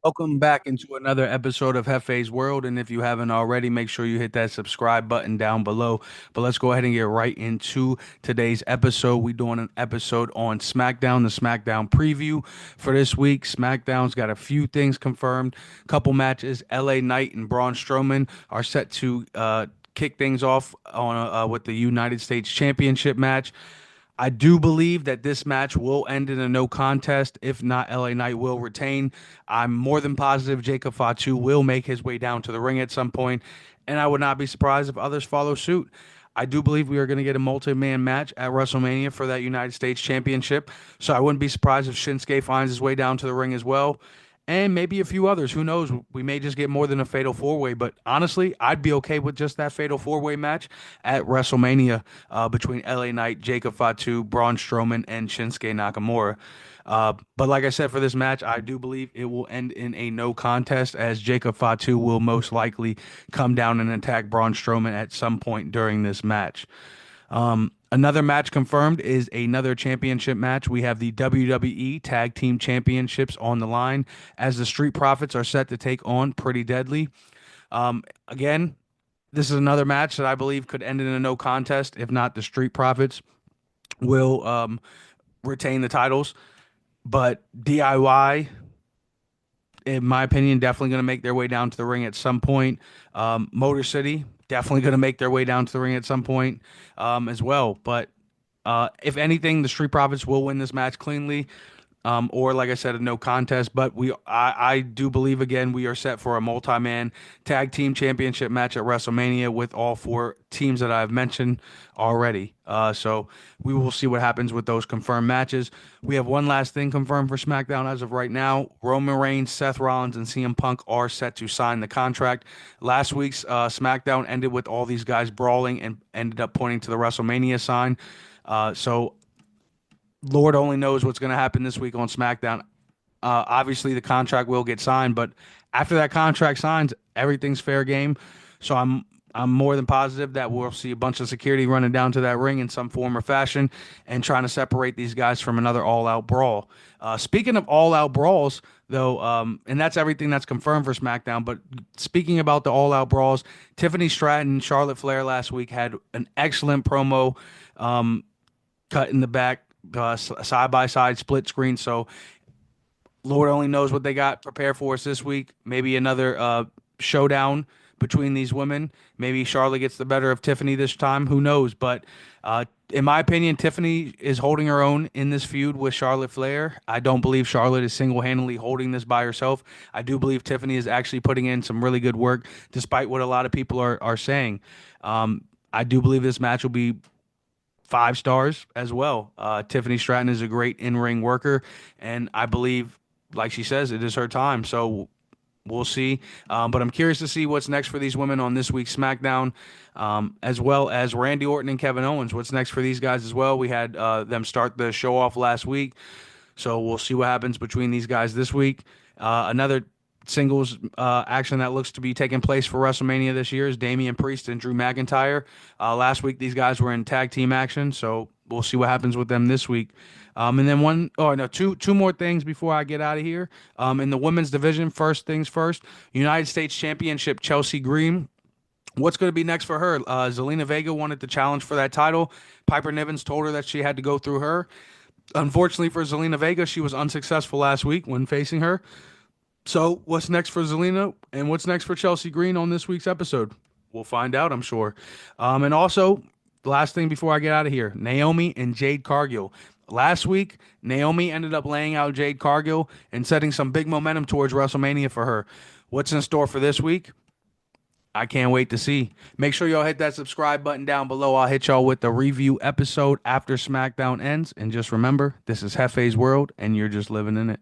Welcome back into another episode of Hefe's World. And if you haven't already, make sure you hit that subscribe button down below. But let's go ahead and get right into today's episode. We're doing an episode on SmackDown, the SmackDown preview for this week. SmackDown's got a few things confirmed, couple matches. LA Knight and Braun Strowman are set to kick things off on with the United States Championship match. I do believe that this match will end in a no contest. If not, LA Knight will retain. I'm more than positive Jacob Fatu will make his way down to the ring at some point, and I would not be surprised if others follow suit. I do believe we are going to get a multi-man match at WrestleMania for that United States Championship, so I wouldn't be surprised if Shinsuke finds his way down to the ring as well, and maybe a few others. Who knows? We may just get more than a fatal four-way, but honestly, I'd be okay with just that fatal four-way match at WrestleMania between LA Knight, Jacob Fatu, Braun Strowman, and Shinsuke Nakamura. But like I said, for this match, I do believe it will end in a no contest, as Jacob Fatu will most likely come down and attack Braun Strowman at some point during this match. Another match confirmed is another championship match. We have the WWE Tag Team Championships on the line as the Street Profits are set to take on Pretty Deadly. Again, this is another match that I believe could end in a no contest. If not, the Street Profits will retain the titles. But DIY, in my opinion, definitely going to make their way down to the ring at some point. Motor City, definitely going to make their way down to the ring at some point as well. But if anything, the Street Profits will win this match cleanly. Or like I said, a no contest. But I do believe again we are set for a multi-man tag team championship match at WrestleMania with all four teams that I've mentioned already. So we will see what happens with those confirmed matches. We have one last thing confirmed for SmackDown as of right now. Roman Reigns, Seth Rollins, and CM Punk are set to sign the contract. Last week's SmackDown ended with all these guys brawling and ended up pointing to the WrestleMania sign. So Lord only knows what's going to happen this week on SmackDown. Obviously, the contract will get signed, but after that contract signs, everything's fair game. So I'm more than positive that we'll see a bunch of security running down to that ring in some form or fashion and trying to separate these guys from another all-out brawl. Speaking of all-out brawls, though, and that's everything that's confirmed for SmackDown. But speaking about the all-out brawls, Tiffany Stratton and Charlotte Flair last week had an excellent promo cut in the back side by side split screen. So Lord only knows what they got prepared for us this week. Maybe another showdown between these women. Maybe Charlotte gets the better of Tiffany this time. Who knows? But in my opinion, Tiffany is holding her own in this feud with Charlotte Flair. I don't believe Charlotte is single-handedly holding this by herself. I do believe Tiffany is actually putting in some really good work, despite what a lot of people are saying. I do believe this match will be 5 stars as well. Tiffany Stratton is a great in-ring worker, and I believe, like she says, it is her time. So we'll see. But I'm curious to see what's next for these women on this week's SmackDown, as well as Randy Orton and Kevin Owens. What's next for these guys as well? We had them start the show off last week, so we'll see what happens between these guys this week. Another singles action that looks to be taking place for WrestleMania this year is Damian Priest and Drew McIntyre. Last week, these guys were in tag team action, so we'll see what happens with them this week. And then two more things before I get out of here. In the women's division, first things first, United States Championship Chelsea Green. What's going to be next for her? Zelina Vega wanted to challenge for that title. Piper Niven told her that she had to go through her. Unfortunately for Zelina Vega, she was unsuccessful last week when facing her. So, what's next for Zelina and what's next for Chelsea Green on this week's episode? We'll find out, I'm sure. And also, last thing before I get out of here, Naomi and Jade Cargill. Last week, Naomi ended up laying out Jade Cargill and setting some big momentum towards WrestleMania for her. What's in store for this week? I can't wait to see. Make sure y'all hit that subscribe button down below. I'll hit y'all with the review episode after SmackDown ends. And just remember, this is Hefe's World, and you're just living in it.